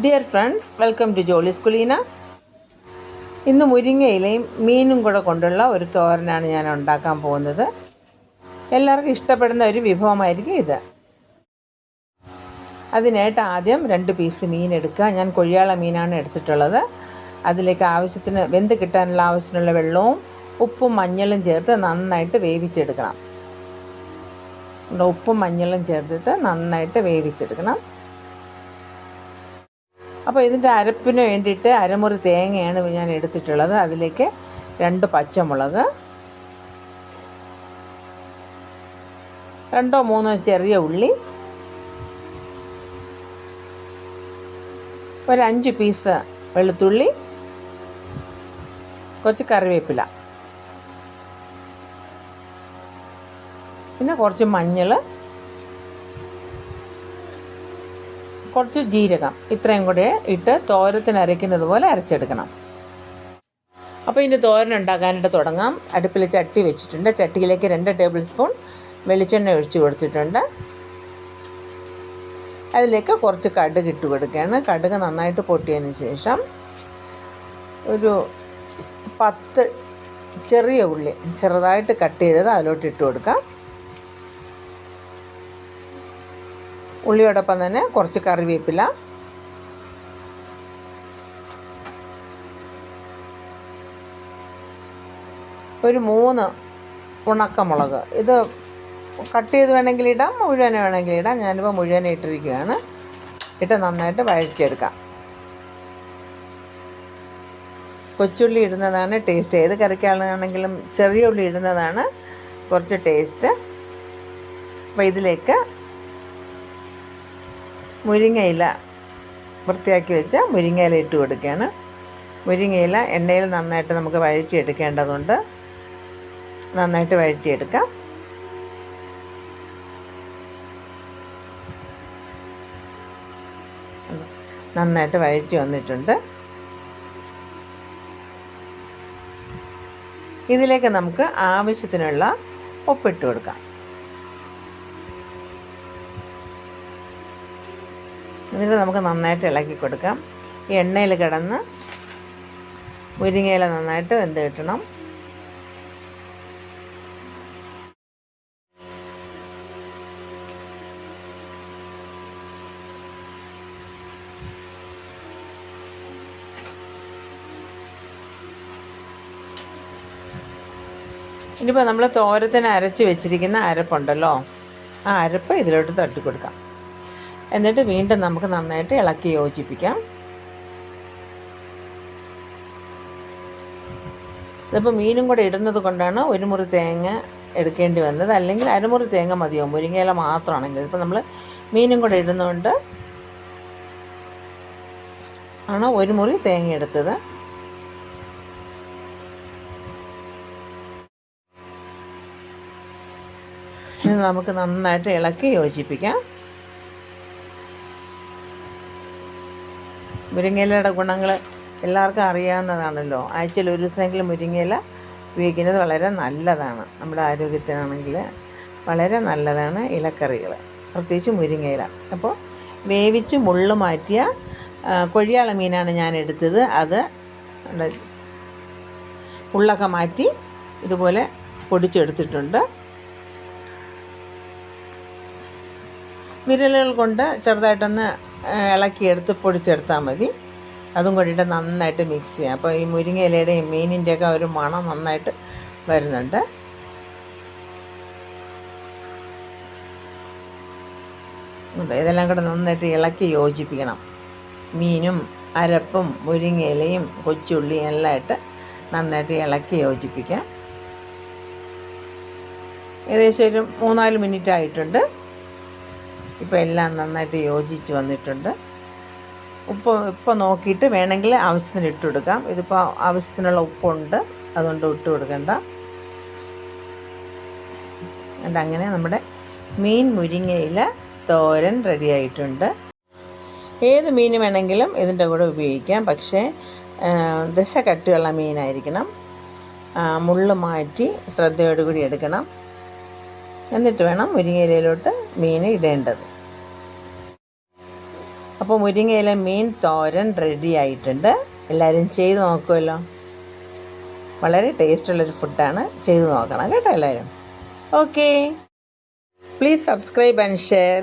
Dear friends, welcome to ജോളീസ് കുലീന. ഇന്ന് മുരിങ്ങയിലയും മീനും കൂടെ കൊണ്ടുള്ള ഒരു തോരനാണ് ഞാൻ ഉണ്ടാക്കാൻ പോകുന്നത്. എല്ലാവർക്കും ഇഷ്ടപ്പെടുന്ന ഒരു വിഭവമായിരിക്കും ഇത്. അതിനായിട്ട് ആദ്യം 2 പീസ് മീൻ എടുക്കുക. ഞാൻ കൊഴിയാള മീനാണ് എടുത്തിട്ടുള്ളത്. അതിലേക്ക് ആവശ്യത്തിന് വെന്ത് കിട്ടാനുള്ള ആവശ്യത്തിനുള്ള വെള്ളവും ഉപ്പും മഞ്ഞളും ചേർത്ത് നന്നായിട്ട് വേവിച്ചെടുക്കണം. ഉപ്പും മഞ്ഞളും ചേർത്തിട്ട് നന്നായിട്ട് വേവിച്ചെടുക്കണം. അപ്പോൾ ഇതിൻ്റെ അരപ്പിന് വേണ്ടിയിട്ട് അരമുറി തേങ്ങയാണ് ഞാൻ എടുത്തിട്ടുള്ളത്. അതിലേക്ക് 2 പച്ചമുളക്, 2-3 ചെറിയ ഉള്ളി, ഒരു 5 പീസ് വെളുത്തുള്ളി, കുറച്ച് കറിവേപ്പില, പിന്നെ കുറച്ച് മഞ്ഞൾ, കുറച്ച് ജീരകം, ഇത്രയും കൂടെ ഇട്ട് തോരത്തിന് അരയ്ക്കുന്നത് പോലെ അരച്ചെടുക്കണം. അപ്പോൾ ഇതിൻ്റെ തോരൻ ഉണ്ടാക്കാനായിട്ട് തുടങ്ങാം. അടുപ്പിൽ ചട്ടി വെച്ചിട്ടുണ്ട്. ചട്ടിയിലേക്ക് 2 ടേബിൾ സ്പൂൺ വെളിച്ചെണ്ണ ഒഴിച്ച് കൊടുത്തിട്ടുണ്ട്. അതിലേക്ക് കുറച്ച് കടുക് ഇട്ട് കൊടുക്കുകയാണ്. കടുക് നന്നായിട്ട് പൊട്ടിയതിന് ശേഷം ഒരു 10 ചെറിയ ഉള്ളി ചെറുതായിട്ട് കട്ട് ചെയ്തത് അതിലോട്ട് ഇട്ട് കൊടുക്കാം. ഉള്ളിയോടൊപ്പം തന്നെ കുറച്ച് കറിവേപ്പില, ഒരു 3 ഉണക്കമുളക്. ഇത് കട്ട് ചെയ്ത് വേണമെങ്കിൽ ഇടാം, മുഴുവനെ വേണമെങ്കിൽ ഇടാം. ഞാനിപ്പോൾ മുഴുവനെ ഇട്ടിരിക്കുകയാണ്. ഇട്ട് നന്നായിട്ട് വഴറ്റിയെടുക്കാം. കൊച്ചുള്ളി ഇടുന്നതാണ് ടേസ്റ്റ്. ഏത് കറിക്കാണെങ്കിലും ചെറിയ ഉള്ളി ഇടുന്നതാണ് കുറച്ച് ടേസ്റ്റ്. അപ്പോൾ ഇതിലേക്ക് മുരിങ്ങയില വൃത്തിയാക്കി വെച്ച മുരിങ്ങയില ഇട്ട് കൊടുക്കുകയാണ്. മുരിങ്ങയില എണ്ണയിൽ നന്നായിട്ട് നമുക്ക് വഴറ്റിയെടുക്കേണ്ടതുണ്ട്. നന്നായിട്ട് വഴറ്റിയെടുക്കാം. നന്നായിട്ട് വഴറ്റി വന്നിട്ടുണ്ട്. ഇതിലേക്ക് നമുക്ക് ആവശ്യത്തിനുള്ള ഉപ്പിട്ട് കൊടുക്കാം. എന്നിട്ട് നമുക്ക് നന്നായിട്ട് ഇളക്കി കൊടുക്കാം. ഈ എണ്ണയിൽ കിടന്ന് മുരിങ്ങയില നന്നായിട്ട് വെന്ത് കിട്ടണം. ഇനിയിപ്പോൾ നമ്മൾ തോരത്തിന് അരച്ച് വെച്ചിരിക്കുന്ന അരപ്പുണ്ടല്ലോ, ആ അരപ്പ് ഇതിലോട്ട് തട്ടി കൊടുക്കാം. എന്നിട്ട് വീണ്ടും നമുക്ക് നന്നായിട്ട് ഇളക്കി യോജിപ്പിക്കാം. ഇതിപ്പോൾ മീനും കൂടെ ഇടുന്നത് കൊണ്ടാണ് 1 മുറി തേങ്ങ എടുക്കേണ്ടി വന്നത്. അല്ലെങ്കിൽ അരമുറി തേങ്ങ മതിയോ മുരിങ്ങയില മാത്രമാണെങ്കിൽ. ഇപ്പോൾ നമ്മൾ മീനും കൂടെ ഇടുന്നതുകൊണ്ട് ആണ് 1 മുറി തേങ്ങ എടുത്തത്. ഇനി നമുക്ക് നന്നായിട്ട് ഇളക്കി യോജിപ്പിക്കാം. മുരിങ്ങയിലയുടെ ഗുണങ്ങൾ എല്ലാവർക്കും അറിയാവുന്നതാണല്ലോ. ആഴ്ചയിൽ 1 ദിവസമെങ്കിലും മുരിങ്ങയില ഉപയോഗിക്കുന്നത് വളരെ നല്ലതാണ്. നമ്മുടെ ആരോഗ്യത്തിനാണെങ്കിൽ വളരെ നല്ലതാണ് ഇലക്കറികൾ, പ്രത്യേകിച്ച് മുരിങ്ങയില. അപ്പോൾ വേവിച്ച് മുള്ള് മാറ്റിയ കൊഴിയാള മീനാണ് ഞാൻ എടുത്തത്. അത് മുള്ളൊക്കെ മാറ്റി ഇതുപോലെ പൊടിച്ചെടുത്തിട്ടുണ്ട്. വിരലുകൾ കൊണ്ട് ചെറുതായിട്ടൊന്ന് ഇളക്കിയെടുത്ത് പൊടിച്ചെടുത്താൽ മതി. അതും കൂടിയിട്ട് നന്നായിട്ട് മിക്സ് ചെയ്യാം. അപ്പോൾ ഈ മുരിങ്ങയിലയുടെയും മീനിൻ്റെയൊക്കെ ഒരു മണം നന്നായിട്ട് വരുന്നുണ്ട്. ഇതെല്ലാം കൂടെ നന്നായിട്ട് ഇളക്കി യോജിപ്പിക്കണം. മീനും അരപ്പും മുരിങ്ങയിലയും കൊച്ചുള്ളിയും എല്ലാം ഇട്ട് നന്നായിട്ട് ഇളക്കി യോജിപ്പിക്കാം. ഏകദേശം ഒരു 3-4 മിനിറ്റ് ആയിട്ടുണ്ട്. ഇപ്പോൾ എല്ലാം നന്നായിട്ട് യോജിച്ച് വന്നിട്ടുണ്ട്. ഉപ്പ് നോക്കിയിട്ട് വേണമെങ്കിൽ ആവശ്യത്തിന് ഇട്ട് കൊടുക്കാം. ഇതിപ്പോൾ ആവശ്യത്തിനുള്ള ഉപ്പുണ്ട്, അതുകൊണ്ട് ഇട്ട് കൊടുക്കണ്ട. അങ്ങനെ നമ്മുടെ മീൻ മുരിങ്ങയില തോരൻ റെഡി ആയിട്ടുണ്ട്. ഏത് മീൻ വേണമെങ്കിലും ഇതിൻ്റെ കൂടെ ഉപയോഗിക്കാം. പക്ഷേ ദശ കട്ടിയുള്ള മീനായിരിക്കണം. മുള്ള് മാറ്റി ശ്രദ്ധയോടുകൂടി എടുക്കണം. എന്നിട്ട് വേണം മുരിങ്ങയിലയിലോട്ട് മീൻ ഇടേണ്ടത്. അപ്പോൾ മുരിങ്ങയില മീൻ തോരൻ റെഡി ആയിട്ടുണ്ട്. എല്ലാവരും ചെയ്ത് നോക്കുമല്ലോ. വളരെ ടേസ്റ്റുള്ളൊരു ഫുഡാണ്. ചെയ്ത് നോക്കണം കേട്ടോ എല്ലാവരും. Okay, please subscribe and share.